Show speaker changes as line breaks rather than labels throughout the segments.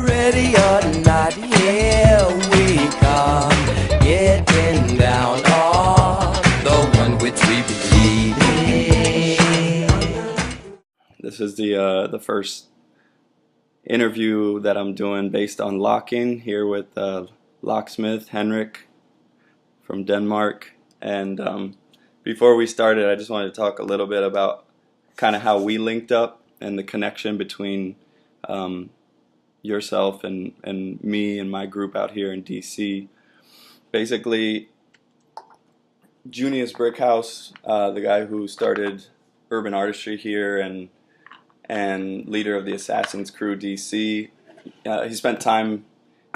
Ready or not, here we come, getting down on the one which we believe in.
This is the first interview that I'm doing based on locking here with locksmith Henrik from Denmark. And before we started, I just wanted to talk a little bit about kind of how we linked up and the connection between yourself and me and my group out here in DC. Basically, Junius Brickhouse, the guy who started Urban Artistry here and leader of the Assassin's Crew DC. He spent time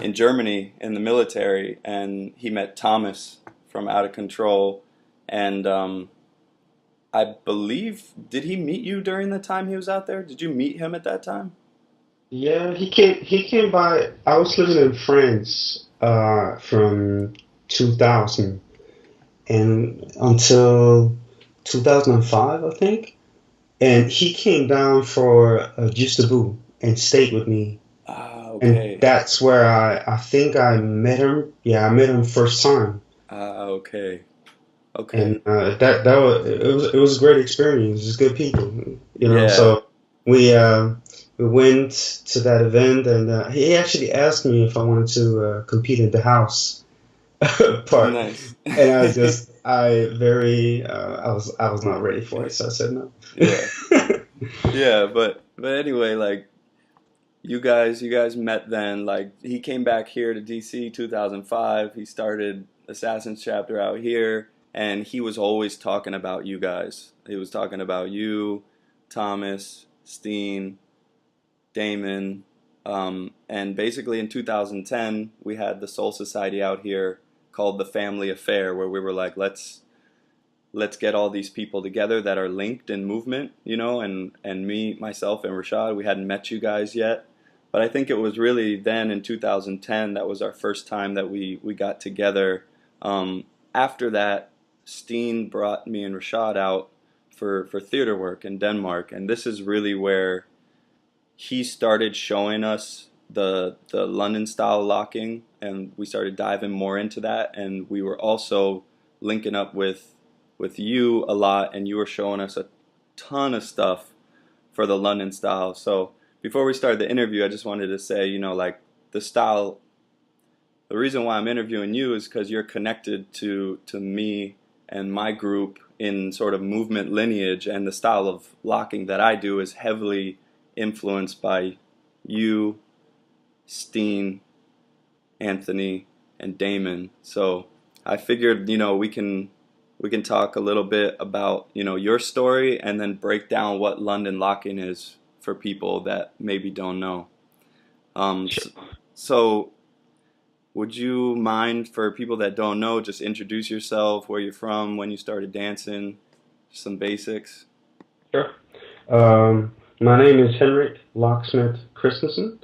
in Germany in the military, and he met Thomas from Out of Control. And I believe, did he meet you during the time he was out there? Did you meet him at that time?
Yeah, he came by. I was living in France from 2000 and until 2005, I think. And he came down for just a boo and stayed with me.
Ah,
And
okay.
that's where I think I met him. Yeah, I met him first time.
Ah, okay. Okay.
And that was a great experience. It's good people,
Yeah.
So we uh, we went to that event, and he actually asked me if I wanted to compete in the house part,
Nice.
and I was not ready for it, so I said no.
Yeah. Yeah, but anyway, like you guys met then. Like he came back here to DC 2005. He started Assassin's chapter out here, and he was always talking about you guys. He was talking about you, Thomas, Steen, Damon, and basically in 2010 we had the Soul Society out here called the Family Affair, where we were like, let's get all these people together that are linked in movement, and me, myself, and Rashad, we hadn't met you guys yet. But I think it was really then in 2010 that was our first time that we got together. After that, Steen brought me and Rashad out for theater work in Denmark, and this is really where he started showing us the London style locking, and we started diving more into that, and we were also linking up with you a lot, and you were showing us a ton of stuff for the London style. So before we started the interview, I just wanted to say, like the style, the reason why I'm interviewing you is because you're connected to me and my group in sort of movement lineage, and the style of locking that I do is heavily influenced by you, Steen, Anthony, and Damon. So I figured, we can talk a little bit about, your story, and then break down what London locking is for people that maybe don't know. So, so would you mind, for people that don't know, just introduce yourself, where you're from, when you started dancing, some basics?
Sure. My name is Henrik Locksmith Christensen.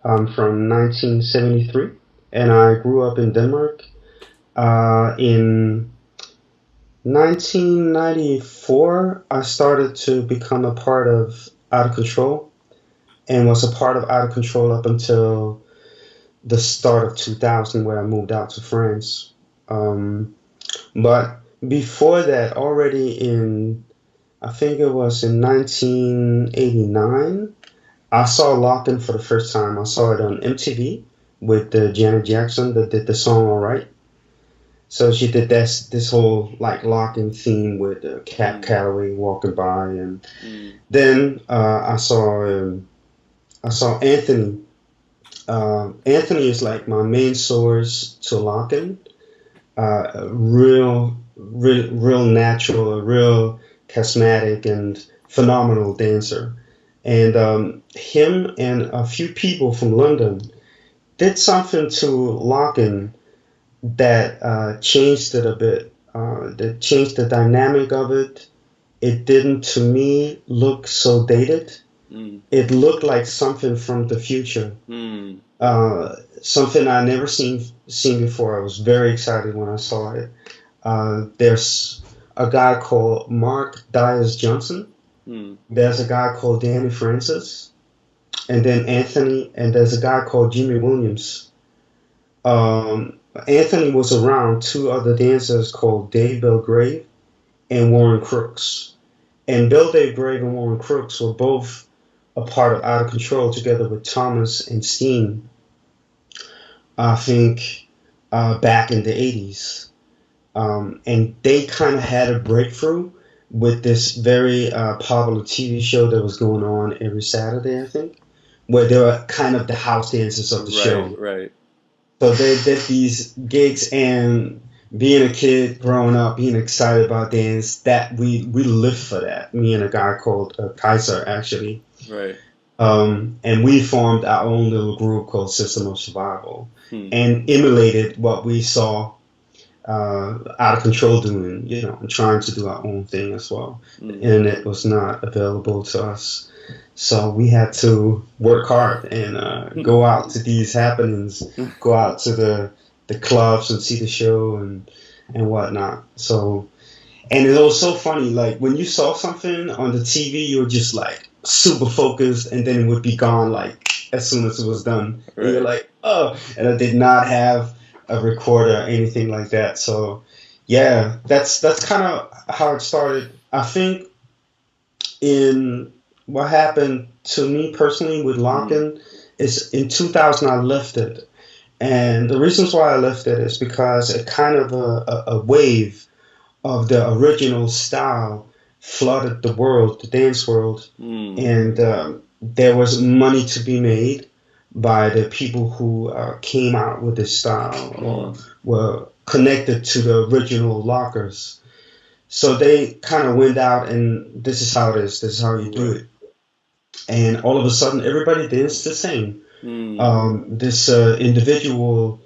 I'm from 1973, and I grew up in Denmark. In 1994, I started to become a part of Out of Control, and was a part of Out of Control up until the start of 2000, where I moved out to France. But before that, already I think it was in 1989, I saw Lockin' for the first time. I saw it on MTV with Janet Jackson that did the song All Right. So she did this whole like locking theme with Cap
Mm,
Calloway walking by, and
mm,
then I saw Anthony. Anthony is like my main source to locking. A real natural, a real charismatic and phenomenal dancer. And him and a few people from London did something to locking that changed it a bit. That changed the dynamic of it. It didn't, to me, look so dated.
mm,
It looked like something from the future.
mm,
Something I never seen before. I was very excited when I saw it. There's a guy called Mark Dias Johnson.
mm,
There's a guy called Danny Francis, and then Anthony, and there's a guy called Jimmy Williams. Anthony was around two other dancers called Dave Belgrave and Warren Crooks. And Bill Dave Grave and Warren Crooks were both a part of Out of Control together with Thomas and Steen, I think, back in the 80s. And they kind of had a breakthrough with this very popular TV show that was going on every Saturday, I think, where they were kind of the house dancers of the show.
Right.
So they did these gigs, and being a kid growing up, being excited about dance, that we lived for that. Me and a guy called Kaiser, actually.
Right.
And we formed our own little group called System of Survival, and emulated what we saw Out of Control doing, and trying to do our own thing as well. The internet was not available to us. So we had to work hard and go out to these happenings, go out to the clubs and see the show and whatnot. So, and it was so funny, like when you saw something on the TV, you were just like super focused, and then it would be gone like as soon as it was done. Right. And you're like, oh, and I did not have a recorder or anything like that. So yeah, that's kind of how it started. I think in what happened to me personally with Lockin is in 2000 I left it. And the reasons why I left it is because it kind of a wave of the original style flooded the world, the dance world. And there was money to be made by the people who came out with this style or were connected to the original lockers. So they kind of went out and this is how it is, this is how you do it. And all of a sudden, everybody danced the same. This individual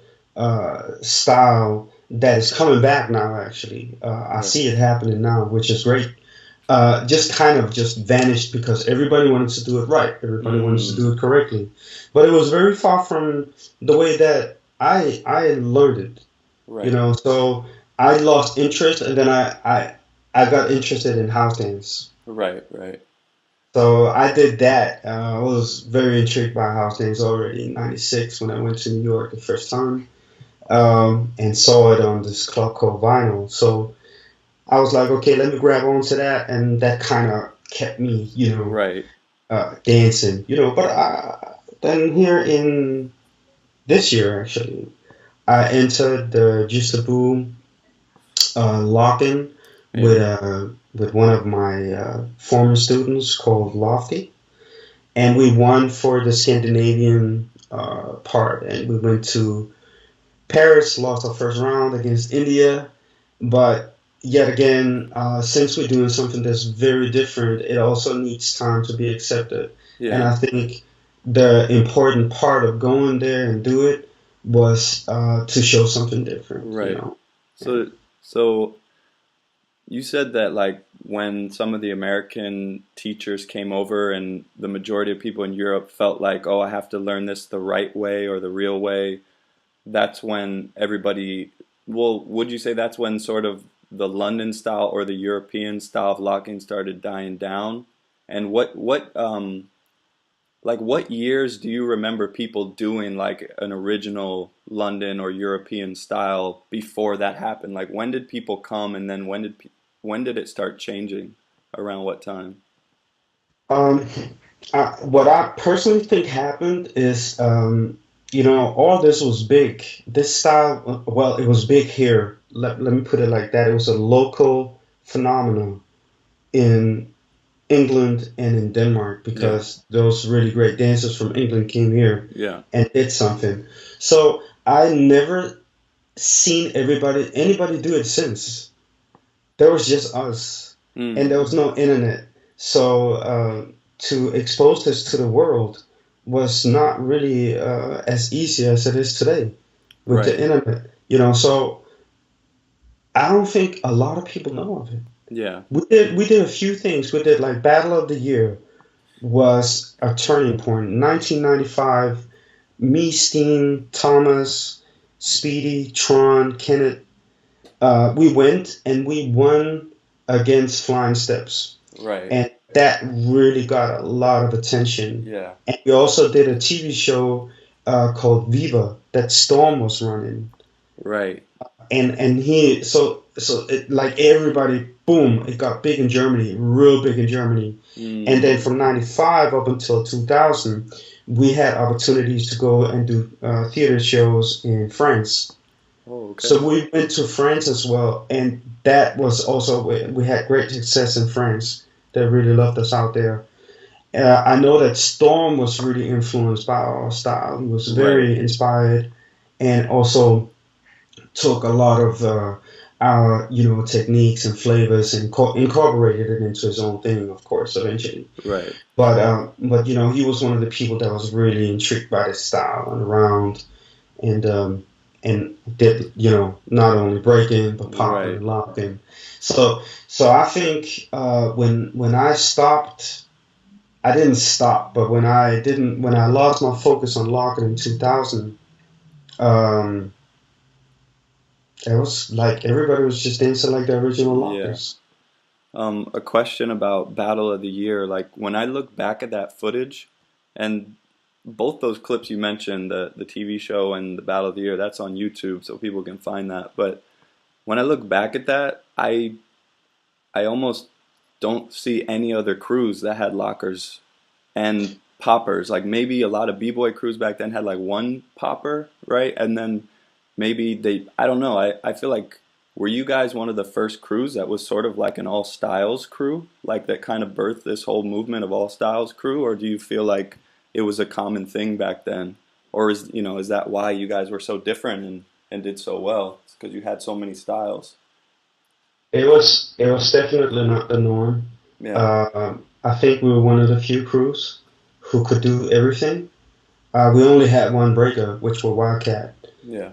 style that is coming back now, actually. I see it happening now, which is great. Just kind of just vanished because everybody wanted to do it right. Everybody wanted to do it correctly. But it was very far from the way that I learned it. Right. So I lost interest, and then I got interested in house dance.
Right.
So I did that. I was very intrigued by house dance already in '96 when I went to New York the first time, and saw it on this club called Vinyl. So I was like, okay, let me grab onto that, and that kind of kept me, dancing, But then here in this year, actually, I entered the Justaboo Lock-in with one of my former students called Lofty, and we won for the Scandinavian part, and we went to Paris, lost our first round against India, but yet again, since we're doing something that's very different, it also needs time to be accepted. And I think the important part of going there and do it was to show something different.
Right. So you said that like when some of the American teachers came over and the majority of people in Europe felt like, oh, I have to learn this the right way or the real way, that's when everybody, would you say that's when sort of the London style or the European style of locking started dying down? And what years do you remember people doing like an original London or European style before that happened? Like when did people come, and then when did it start changing? Around what time?
What I personally think happened is, all this was big. This style, well, it was big here. Let me put it like that. It was a local phenomenon in England and in Denmark because those really great dancers from England came here and did something. So I never seen anybody do it since. There was just us, and there was no internet. So to expose this to the world was not really as easy as it is today with the internet. So I don't think a lot of people know of it.
Yeah,
we did a few things. We did like Battle of the Year was a turning point. 1995, me, Steen, Thomas, Speedy, Tron, Kenneth. We went and we won against Flying Steps.
Right.
And that really got a lot of attention.
Yeah.
And we also did a TV show called Viva that Storm was running.
Right.
And he so it, like everybody, boom, it got big in Germany, real big in Germany. And then from 95 up until 2000, we had opportunities to go and do theater shows in France.
Oh, okay.
So we went to France as well, and that was also, we had great success in France. They really loved us out there. I know that Storm was really influenced by our style. He was very inspired, and also took a lot of our techniques and flavors and incorporated it into his own thing, of course, eventually.
Right.
But he was one of the people that was really intrigued by this style and around, and did not only breaking but popping and locking. So I think when I stopped. I didn't stop, but when I lost my focus on locking in 2000, it was like everybody was just dancing like the original lockers.
Yeah. A question about Battle of the Year. Like when I look back at that footage, and both those clips you mentioned, the TV show and the Battle of the Year, that's on YouTube, so people can find that. But when I look back at that, I almost don't see any other crews that had lockers and poppers. Like maybe a lot of b-boy crews back then had like one popper, right? And then maybe I don't know, I feel like, were you guys one of the first crews that was sort of like an all styles crew, like that kind of birthed this whole movement of all styles crew? Or do you feel like it was a common thing back then? Or is that why you guys were so different and did so well? It's because you had so many styles.
It was definitely not the norm.
Yeah.
I think we were one of the few crews who could do everything. We only had one breaker, which was Wildcat.
Yeah.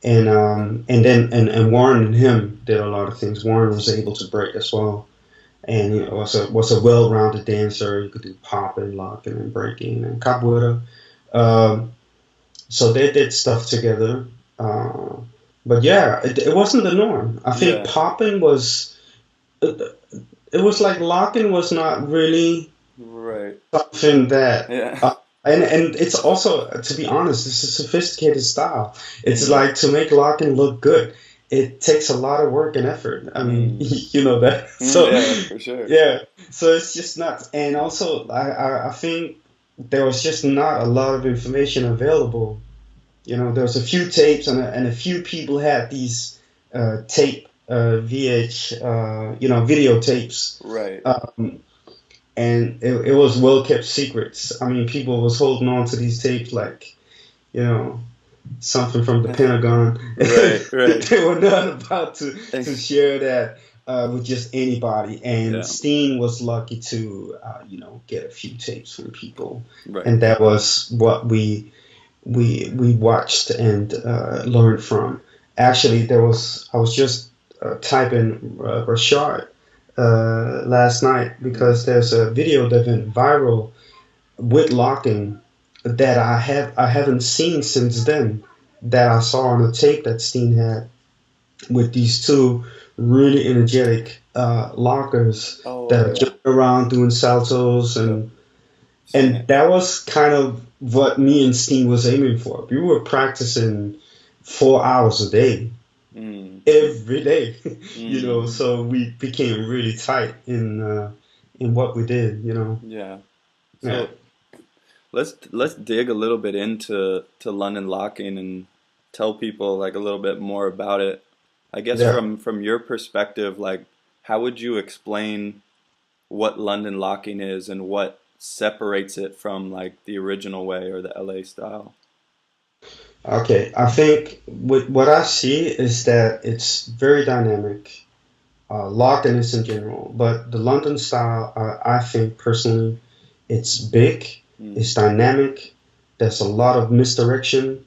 And then Warren and him did a lot of things. Warren was able to break as well, and was a well-rounded dancer. He could do popping, locking, and breaking, and capoeira. So they did stuff together. But yeah, it wasn't the norm. I think popping was. It was like locking was not really something that.
Yeah.
And it's also, to be honest, it's a sophisticated style. It's like, to make locking look good, it takes a lot of work and effort. I mean, you know that. So
yeah, for sure.
Yeah. So it's just not. And also, I think there was just not a lot of information available. There was a few tapes, and a few people had these tape videotapes.
Right.
And it was well kept secrets. I mean, people was holding on to these tapes like, something from the Pentagon.
Right.
They were not about to share that with just anybody. And Steen was lucky to, get a few tapes from people. Right. And that was what we watched and learned from. Actually, I was just typing Rashard last night, because there's a video that went viral with locking that I haven't seen since then, that I saw on a tape that Steen had with these two really energetic lockers that are jumping around doing saltos, and that was kind of what me and Steen was aiming for. We were practicing 4 hours a day. Every day, so we became really tight in what we did,
Yeah. So let's dig a little bit into London locking and tell people like a little bit more about it. I guess from your perspective, like, how would you explain what London locking is and what separates it from like the original way or the LA style?
Okay, I think what I see is that it's very dynamic, locking is in general, but the London style, I think personally, it's big, it's dynamic, there's a lot of misdirection,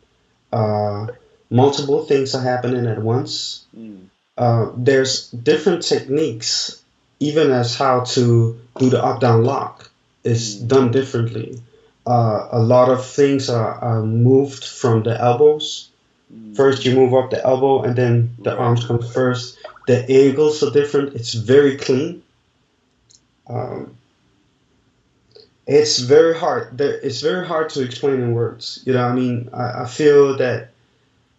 multiple things are happening at once. There's different techniques, even as how to do the up-down lock is done differently. A lot of things are moved from the elbows. First, you move up the elbow, and then the arms come first. The angles are different. It's very clean. Um, it's very hard. It's very hard to explain in words. You know, I mean, I feel that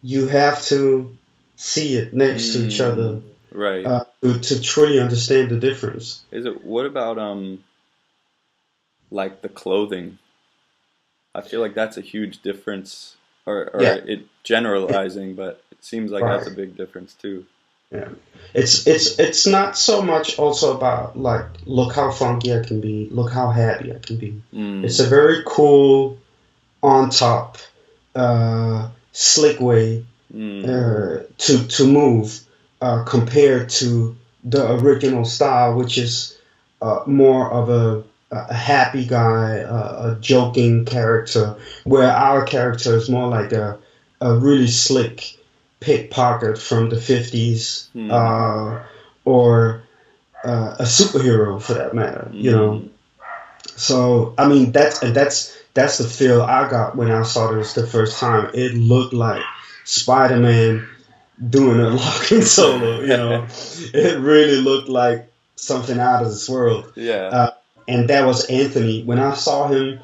you have to see it next to each other
Right.
to truly understand the difference.
Is it what about like the clothing? I feel like that's a huge difference, or
Yeah,
it generalizing, but it seems like that's a
right.
big difference too.
Yeah. It's not so much also about like look how funky I can be, look how happy I can be. It's
Mm,
a very cool on top, slick way
mm,
to move compared to the original style, which is more of a happy guy, a joking character, where our character is more like a really slick pickpocket from the 50s,
mm,
or a superhero for that matter, you know.
mm.
So I mean that's the feel I got when I saw this the first time. It looked like Spider-Man doing a locking solo, you know. It really looked like something out of this world.
Yeah,
Uh, and that was Anthony. When I saw him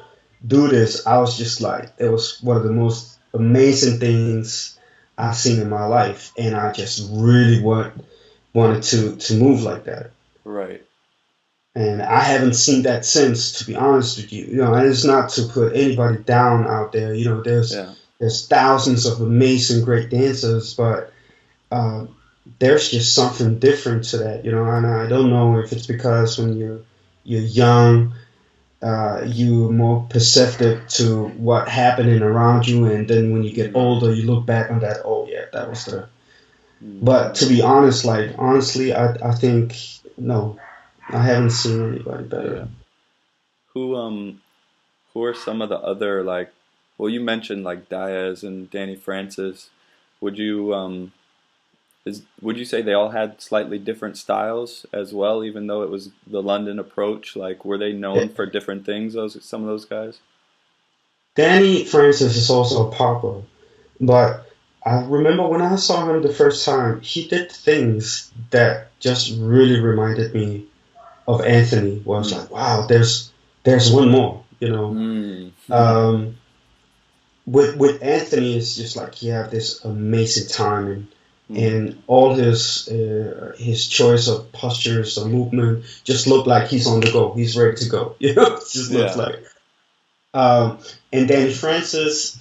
do this, I was just like, it was one of the most amazing things I've seen in my life. And I just really wanted to move like that.
right.
And I haven't seen that since, to be honest with you. You know, and it's not to put anybody down out there. You know,
Yeah.
there's thousands of amazing, great dancers, but uh, there's just something different to that. You know, and I don't know if it's because when you're young, you're more perceptive to what happening around you, and then when you get
Mm,
older, you look back on that. Oh yeah, that was the.
mm.
But to be honest, like honestly, I think no, I haven't seen anybody
Yeah.
better.
Who who are some of the other like? Well, you mentioned like Diaz and Danny Francis. Would you would you say they all had slightly different styles as well, even though it was the London approach? Like, were they known for different things? Those some of those guys.
Danny Francis is also a popper, but I remember when I saw him the first time, he did things that just really reminded me of Anthony. Where I was
Mm.
like, wow, there's one more, you know.
Mm.
Um, with Anthony, it's just like he have this amazing timing,
Mm.
and all his choice of postures or movement just look like he's on the go. He's ready to go. You know, it just looks
Yeah.
like. Um, and Danny Francis,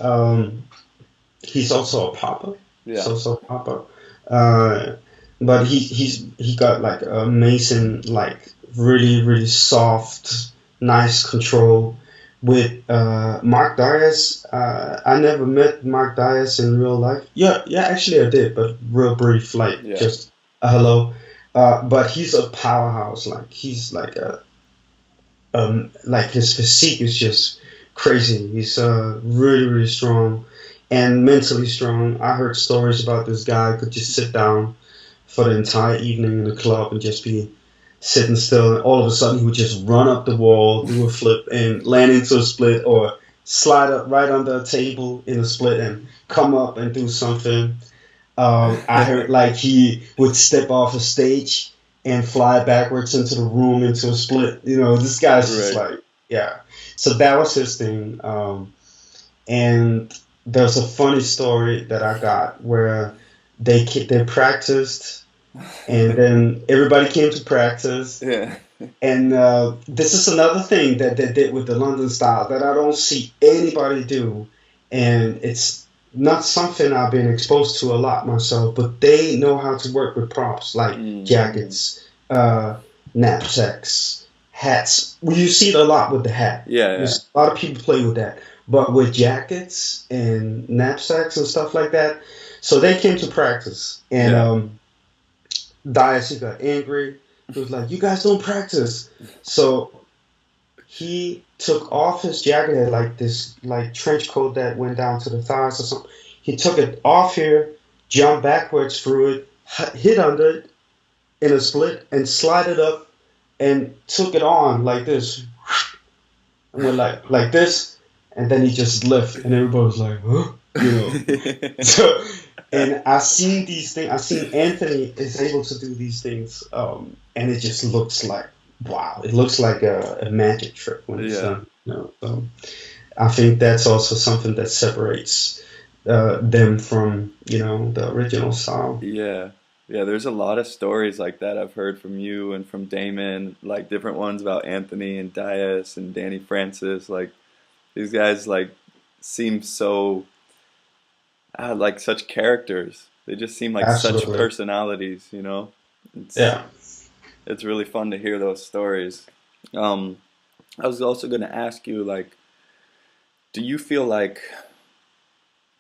he's also a papa. He's
Yeah.
also a papa. Uh, but he got like amazing, like really soft, nice control. With Mark Dias, I never met Mark Dias in real life. Yeah, actually I did, but real brief, like
Yeah.
just a hello. But he's a powerhouse. Like he's like his physique is just crazy. He's really strong and mentally strong. I heard stories about this guy could just sit down for the entire evening in the club and just be sitting still, and all of a sudden he would just run up the wall, do a flip, and land into a split, or slide up right under a table in a split and come up and do something. I heard like he would step off a stage and fly backwards into the room into a split. You know, this guy's just
Right.
like, yeah. So that was his thing. And there's a funny story that I got where they practiced, and then everybody came to practice.
Yeah.
And this is another thing that they did with the London style that I don't see anybody do, and it's not something I've been exposed to a lot myself. But they know how to work with props like
Mm.
jackets, knapsacks, hats. Well, you see it a lot with the hat.
Yeah.
You
Yeah.
see a lot of people play with that, but with jackets and knapsacks and stuff like that. So they came to practice, and
Yeah.
Dias, he got angry. He was like, "You guys don't practice." So he took off his jacket, had like this like trench coat that went down to the thighs or something. He took it off here, jumped backwards through it, hit under it in a split, and slid it up and took it on like this, and went like this, and then he just left, and everybody was like, "Huh?" You know. So, and I seen these things. I seen Anthony is able to do these things, and it just looks like wow, it looks like a magic trick when it's
Yeah,
done. So I think that's also something that separates them from the original style.
yeah, yeah. There's a lot of stories like that I've heard from you and from Damon, like different ones about Anthony and Dias and Danny Francis. Like these guys, like seem so like such characters. They just seem like such
Absolutely.
personalities, you know? It's
Yeah.
it's really fun to hear those stories. Um, I was also going to ask you, like, do you feel like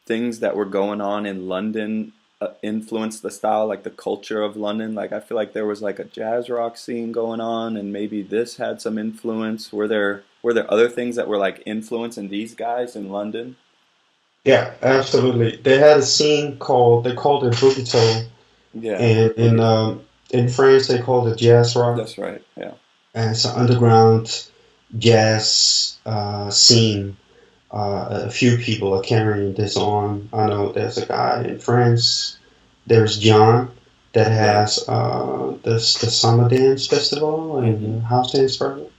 things that were going on in London influenced the style, like the culture of London? Like, I feel like there was like a jazz rock scene going on, and maybe this had some influence. Were there other things that were like influencing these guys in London?
Yeah, absolutely. They had a scene they called it boogie toe,
Yeah,
and
boogie.
in France they called it jazz rock,
That's right. Yeah.
and it's an underground jazz scene. A few people are carrying this on. I know there's a guy in France. There's John that
Right.
has the Summer Dance Festival
Mm-hmm.
and House Dance Festival.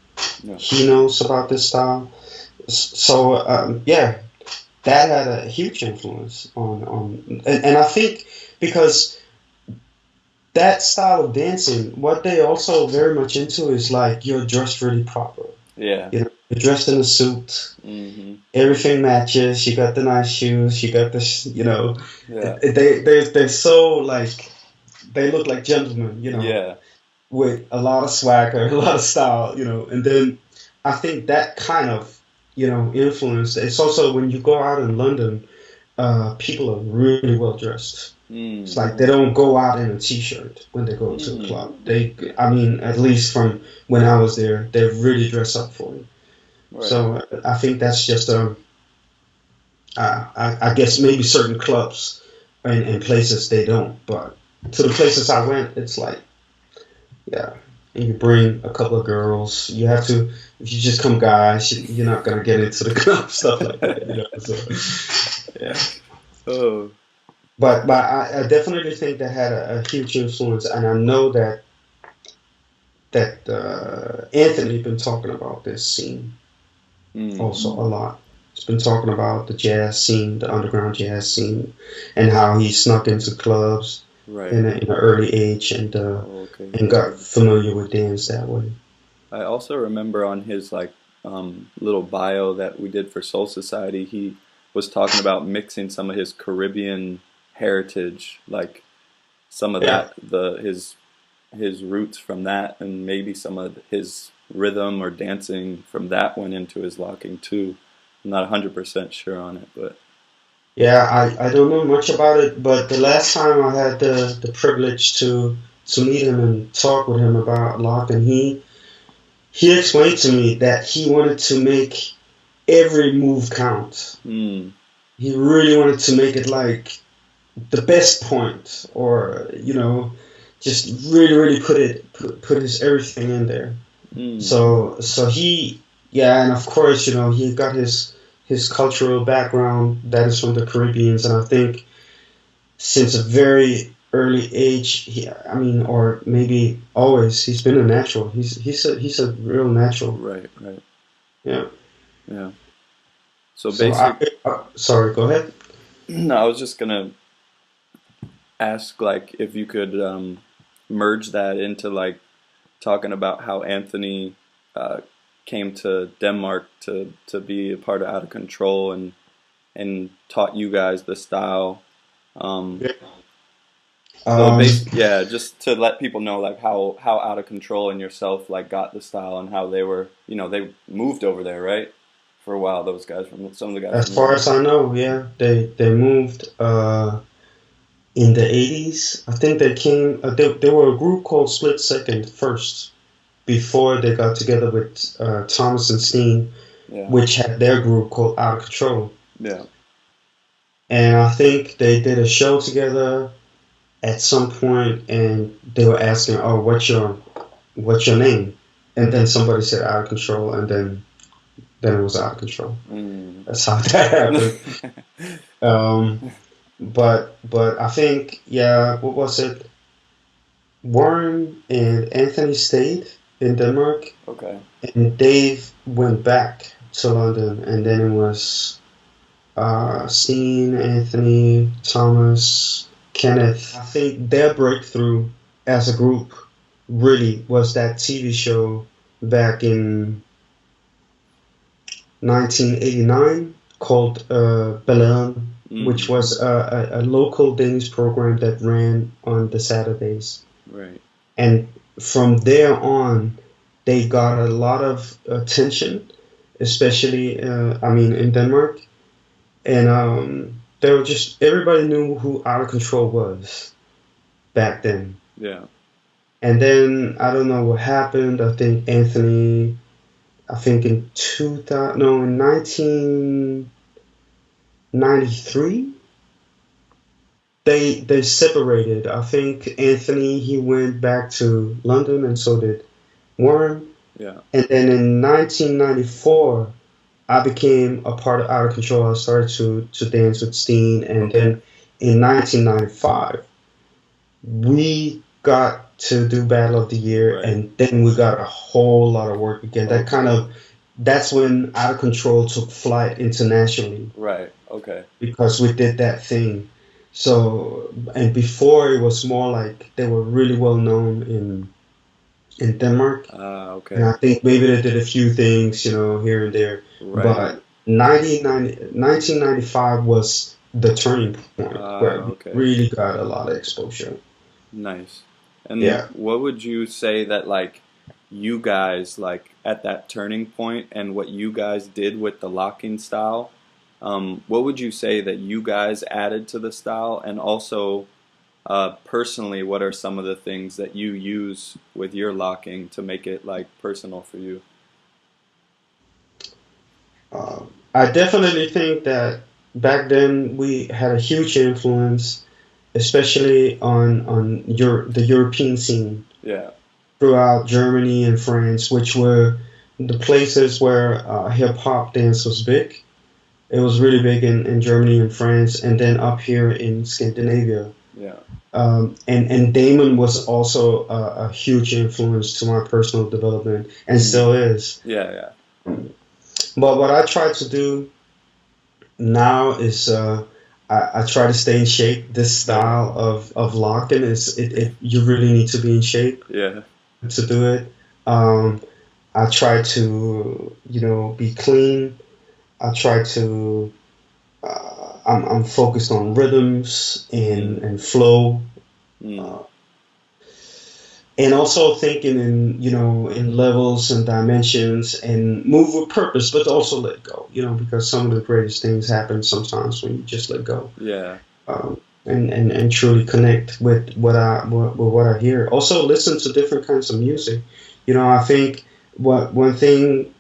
Yeah.
He knows about this style. So yeah, that had a huge influence and I think because that style of dancing, what they also very much into is like you're dressed really proper.
Yeah.
You're dressed in a suit.
Mm-hmm.
Everything matches. You got the nice shoes. You got the
Yeah.
they're so like they look like gentlemen.
Yeah.
With a lot of swagger, a lot of style. And then I think that kind of influence. It's also when you go out in London, people are really well dressed. It's
Mm.
like they don't go out in a t-shirt when they go to a
Mm.
club. I mean, at least from when I was there, they really dress up for you.
Right.
So I think that's just I guess maybe certain clubs and places they don't, but to the places I went, it's like yeah. And you bring a couple of girls. You have to if you just come guys, you're not gonna get into the club stuff like that. So
Yeah. Oh.
but I definitely think that had a huge influence, and I know that Anthony been talking about this scene
Mm.
also a lot. He's been talking about the jazz scene, the underground jazz scene, and how he snuck into clubs
Right.
in an early age
Oh, okay.
and got familiar with dance that way.
I also remember on his like little bio that we did for Soul Society, he was talking about mixing some of his Caribbean heritage, like some of
Yeah,
that, his roots from that, and maybe some of his rhythm or dancing from that went into his locking too. I'm not 100% sure on it, but
yeah. I don't know much about it, but the last time I had the privilege to meet him and talk with him about lock, and he explained to me that he wanted to make every move count.
mm,
He really wanted to make it like the best point, or just really, really put his everything in there.
mm,
So he, yeah, and of course, he got his cultural background that is from the Caribbeans, and I think since a very early age, I mean, or maybe always, he's been a natural. He's a real natural.
right, right,
Yeah.
yeah. So
So I,
basic,
sorry, go ahead.
no, I was just gonna ask like if you could merge that into like talking about how Anthony uh, came to Denmark to be a part of Out of Control and taught you guys the style. Um,
Yeah.
so
Um,
yeah, just to let people know like how Out of Control and yourself like got the style and how they were, they moved over there, right? For a while, those guys from some of the guys
as
from
far
London.
as I know, yeah, they moved in the '80s. I think they came. They were a group called Split Second first, before they got together with Thomas and Steen,
Yeah,
which had their group called Out of Control.
yeah.
And I think they did a show together at some point, and they were asking, "Oh, what's your name?" And then somebody said Out of Control, and then it was Out of Control.
Mm.
That's how that happened. Um, but I think, yeah, what was it? Warren and Anthony stayed in Denmark,
Okay.
and Dave went back to London, and then it was Steen, Anthony, Thomas, Kenneth. I think their breakthrough as a group really was that TV show back in 1989 called Balladen, which was a local Danish program that ran on the Saturdays.
Right.
And from there on, they got a lot of attention, especially, in Denmark. And they were just, everybody knew who Out of Control was back then.
Yeah.
And then, I don't know what happened. I think Anthony, in 2000, no, in 1993, they separated. I think Anthony, he went back to London, and so did Warren.
Yeah.
And then in 1994, I became a part of Out of Control. I started to dance with Steen, and then in 1995, we got to do Battle of the Year,
Right.
and then we got a whole lot of work again. That's when Out of Control took flight internationally.
Right. Okay.
Because we did that thing. So, and before it was more like they were really well known in Denmark.
Okay.
And I think maybe they did a few things, here and there.
Right.
But 1995 was the turning point where we really got a lot of exposure.
Nice. And
Yeah.
what would you say that, like, you guys, like, at that turning point and what you guys did with the locking style, what would you say that you guys added to the style? And also, personally, what are some of the things that you use with your locking to make it, like, personal for you?
I definitely think that back then we had a huge influence, especially on the European scene.
Yeah.
Throughout Germany and France, which were the places where hip hop dance was big. It was really big in Germany and France, and then up here in Scandinavia.
Yeah.
And Damon was also a huge influence to my personal development, and still is.
Yeah, yeah.
But what I try to do now is I try to stay in shape. This style of locking you really need to be in shape.
Yeah.
To do it. I try to, be clean. I try to. I'm focused on rhythms and flow, and also thinking in levels and dimensions, and move with purpose, but also let go. Because some of the greatest things happen sometimes when you just let go.
Yeah.
And truly connect with what I hear. Also listen to different kinds of music. I think one thing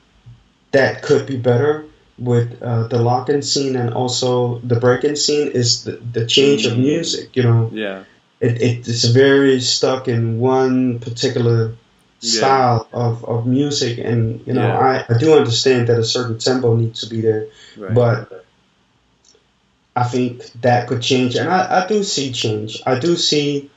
that could be better with the lock-in scene and also the break-in scene is the change of music.
Yeah.
It's very stuck in one particular style of music, and I do understand that a certain tempo needs to be there,
Right.
but I think that could change, and I do see change. I do see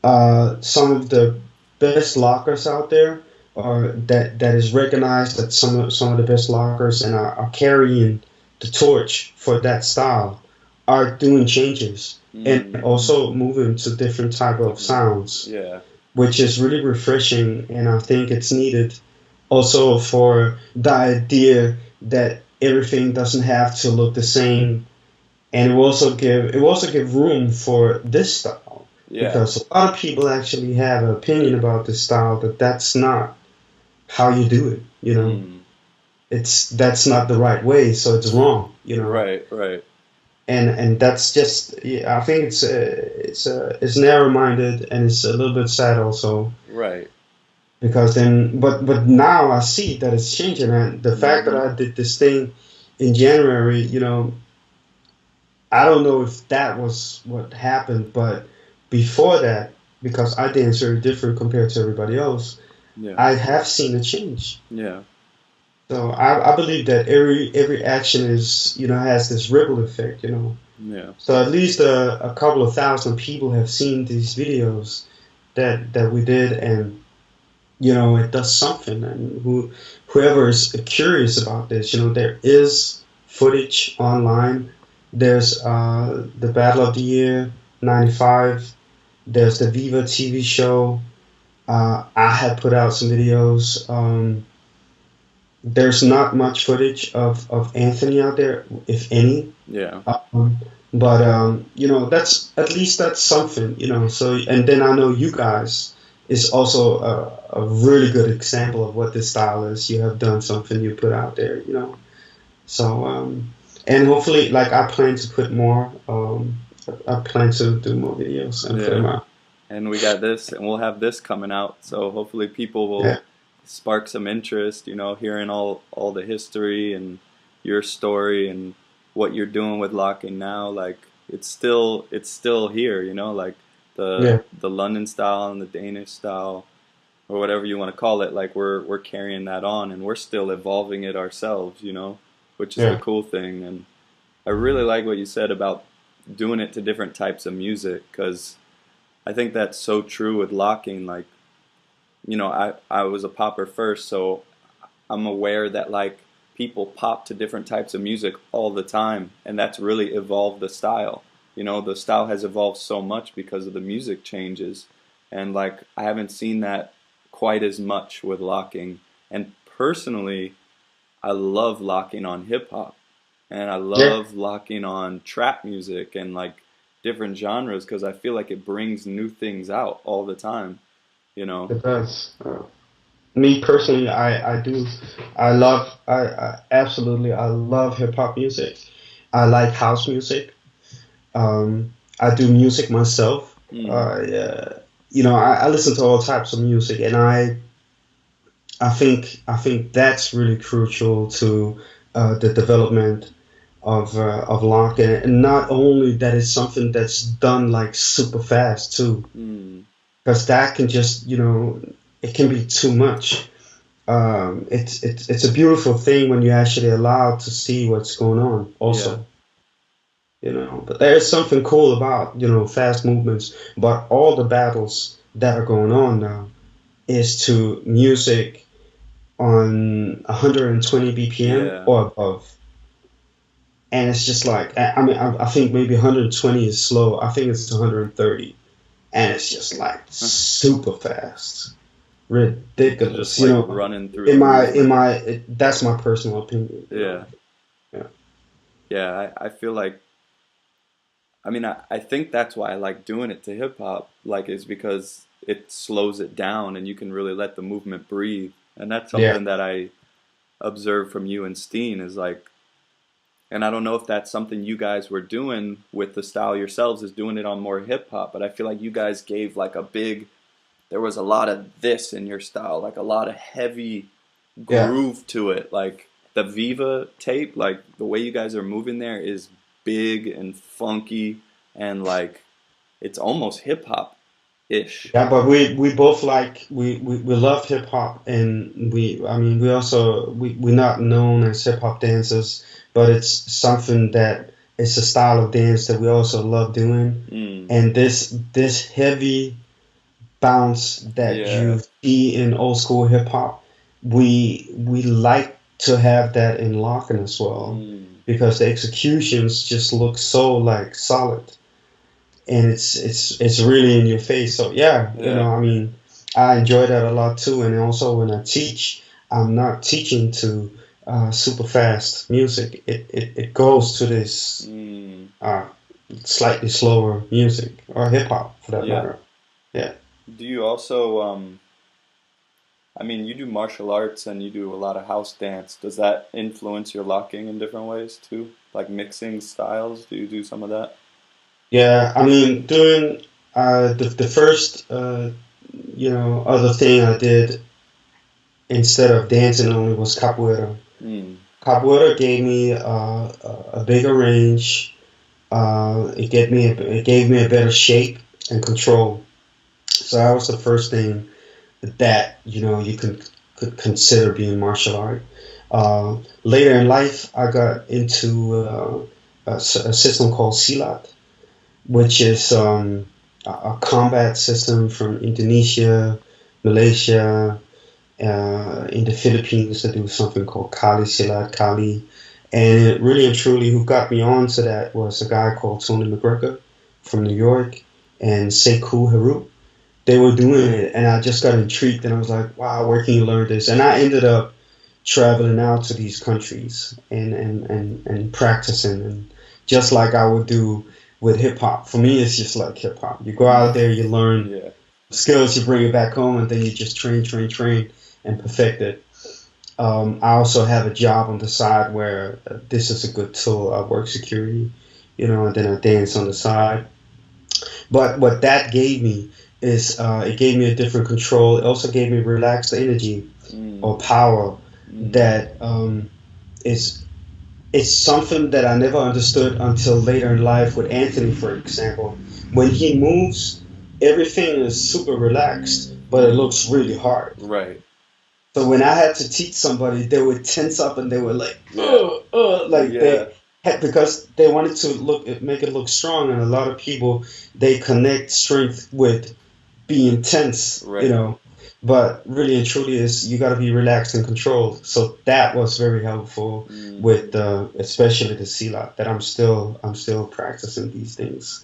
some of the best lockers out there, or that is recognized that some of the best lockers and are carrying the torch for that style are doing changes and also moving to different type of sounds.
Yeah.
Which is really refreshing, and I think it's needed also for the idea that everything doesn't have to look the same. And it will also give room for this style, because a lot of people actually have an opinion about this style that's not how you do it. That's not the right way, so it's wrong.
Right. Right.
And that's just, I think it's narrow-minded, and it's a little bit sad also.
Right.
Because but now I see that it's changing, and the fact that I did this thing in January, I don't know if that was what happened, but before that, because I dance very different compared to everybody else, I have seen a change.
Yeah.
So I believe that every action is has this ripple effect.
Yeah.
So at least a couple of thousand people have seen these videos that we did, and it does something. And whoever is curious about this, there is footage online. There's the Battle of the Year '95. There's the Viva TV show. I had put out some videos. There's not much footage of Anthony out there, if any.
Yeah.
But that's at least that's something. So, and then I know you guys is also a really good example of what this style is. You have done something you put out there. So and hopefully, like I plan to put more. I plan to do more videos and put them out.
And we got this, and we'll have this coming out. So hopefully, people will spark some interest. Hearing all the history and your story and what you're doing with locking now. Like it's still here. Like the London style and the Danish style, or whatever you want to call it. Like we're carrying that on, and we're still evolving it ourselves. Which is the cool thing. And I really like what you said about doing it to different types of music, because I think that's so true with locking. Like, I was a popper first, so I'm aware that like people pop to different types of music all the time, and that's really evolved the style. The style has evolved so much because of the music changes, and like I haven't seen that quite as much with locking. And personally, I love locking on hip hop, and I love locking on trap music and like different genres, because I feel like it brings new things out all the time.
It does. Me personally, I do. I absolutely, I love hip hop music. I like house music. I do music myself. I listen to all types of music, and I think that's really crucial to the development of lock, and not only that, it's something that's done like super fast too, because that can just it can be too much. It's a beautiful thing when you're actually allowed to see what's going on also. But there's something cool about fast movements, but all the battles that are going on now is to music on 120 BPM or above. And it's just like, I think maybe 120 is slow. I think it's 130. And it's just like super fast. Ridiculous.
Just like running through.
That's my personal opinion.
Yeah. I feel like, I think that's why I like doing it to hip hop, like, is because it slows it down and you can really let the movement breathe. And that's something that I observed from you and Steen is like, and I don't know if that's something you guys were doing with the style yourselves, is doing it on more hip hop, but I feel like you guys gave like there was a lot of this in your style, like a lot of heavy groove to it. Like the Viva tape, like the way you guys are moving there is big and funky, and like it's almost hip hop ish.
Yeah, but we both like we love hip hop, and we're not known as hip hop dancers, but it's something that it's a style of dance that we also love doing. And this heavy bounce that you see in old school hip hop, we like to have that in locking as well, because the executions just look so like solid. And it's really in your face. So I enjoy that a lot too. And also when I teach, I'm not teaching to super fast music. It goes to this slightly slower music, or hip hop for that matter. Yeah.
Do you also you do martial arts and you do a lot of house dance. Does that influence your locking in different ways too? Like mixing styles? Do you do some of that?
Yeah, during the first other thing I did instead of dancing only was capoeira. Capoeira gave me a bigger range. It gave me a better shape and control. So that was the first thing that you could consider being martial art. Later in life, I got into a system called Silat, which is a combat system from Indonesia, Malaysia, in the Philippines that do something called Kali Silat Kali. And it really and truly, who got me on to that was a guy called Tony McGregor from New York and Sekou Haru. They were doing it, and I just got intrigued, and I was like, wow, where can you learn this? And I ended up traveling out to these countries and practicing, and just like I would do with hip hop. For me, it's just like hip hop. You go out there, you learn skills, you bring it back home, and then you just train, and perfect it. I also have a job on the side where this is a good tool. I work security, and then I dance on the side. But what that gave me is it gave me a different control. It also gave me relaxed energy or power that is it's something that I never understood until later in life with Anthony, for example. When he moves, everything is super relaxed, but it looks really hard.
Right.
So when I had to teach somebody, they would tense up and they were like, they had, because they wanted to make it look strong. And a lot of people, they connect strength with being tense,
right.
But really and truly is you got to be relaxed and controlled. So that was very helpful with especially the silat that I'm still practicing these things.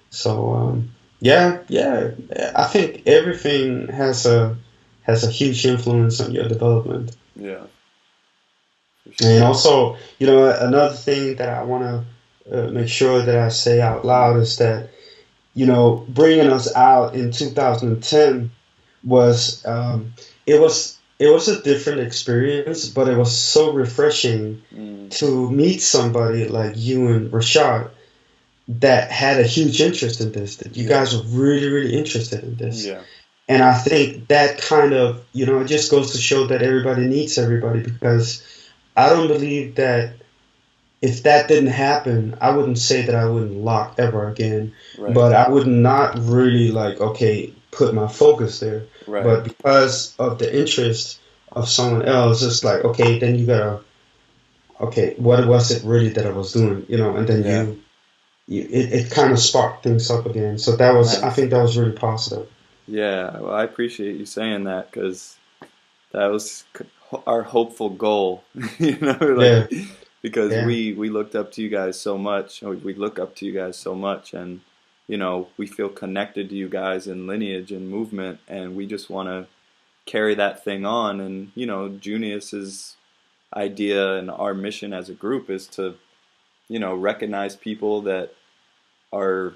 So I think everything has a huge influence on your development.
Yeah.
Sure. And also, another thing that I want to make sure that I say out loud is that, bringing us out in 2010 was it was a different experience, but it was so refreshing to meet somebody like you and Rashad that had a huge interest in this. That you guys were really, really interested in this.
Yeah.
And I think that kind of, it just goes to show that everybody needs everybody, because I don't believe that if that didn't happen, I wouldn't say that I wouldn't lock ever again, but I would not really put my focus there.
Right.
But because of the interest of someone else, it's like, okay, then you gotta, what was it really that I was doing, and then it kind of sparked things up again. So that was, I think that was really positive.
Yeah, well, I appreciate you saying that, because that was our hopeful goal, because we looked up to you guys so much. We look up to you guys so much, and we feel connected to you guys in lineage and movement, and we just want to carry that thing on. And Junius's idea and our mission as a group is to recognize people that are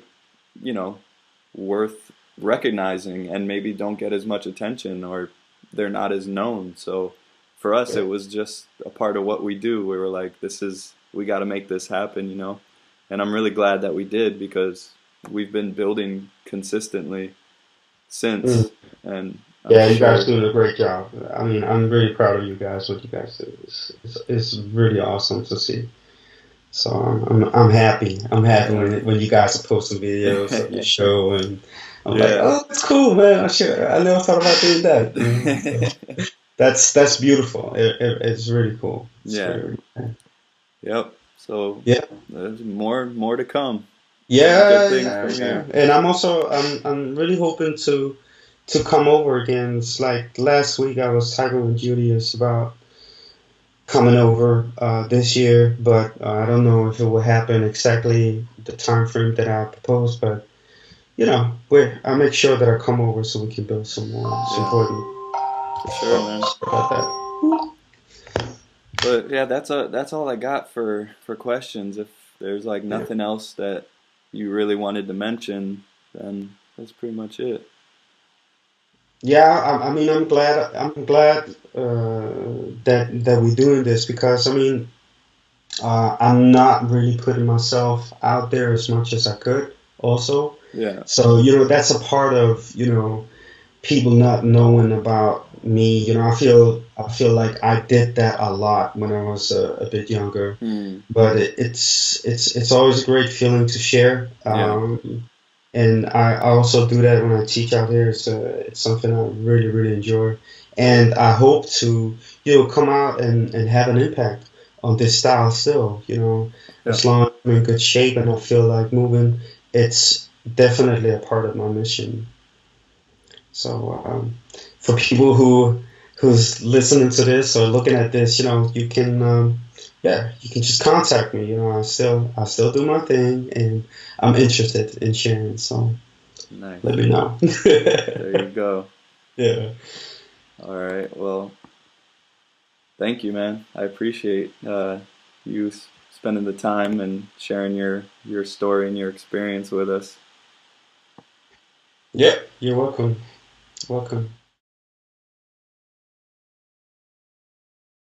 worth recognizing and maybe don't get as much attention, or they're not as known. So for us, it was just a part of what we do. We were like, we got to make this happen, and I'm really glad that we did, because we've been building consistently since. And
you guys doing a great job. I mean, I'm really proud of you guys. What you guys do is really awesome to see. So I'm happy. I'm happy when you guys are posting videos of your show, and I'm like, oh, that's cool, man. I never thought about doing that. So that's beautiful. It's really cool.
Yep. So there's more to come.
Yeah. And I'm really hoping to come over again. It's like last week I was talking with Julius about coming over this year, but I don't know if it will happen exactly the time frame that I proposed. But I'll make sure that I come over so we can build some more supporting.
For sure, man.
About that.
But yeah, that's all I got for questions. If there's nothing else that you really wanted to mention, then that's pretty much it.
Yeah, I mean, I'm glad that we're doing this, because I'm not really putting myself out there as much as I could also.
Yeah.
So that's a part of people not knowing about me. I feel like I did that a lot when I was a bit younger. But it's always a great feeling to share. And I also do that when I teach out here. It's something I really, really enjoy. And I hope to, come out and have an impact on this style still, as long as I'm in good shape and I feel like moving, it's definitely a part of my mission. So for people who who's listening to this or looking at this, you can, yeah, you can just contact me. I still do my thing, and I'm interested in sharing. So
Nice.
let me know.
There you go.
Yeah.
All right. Well, thank you, man. I appreciate you spending the time and sharing your story and your experience with us.
Yeah. You're welcome. Welcome.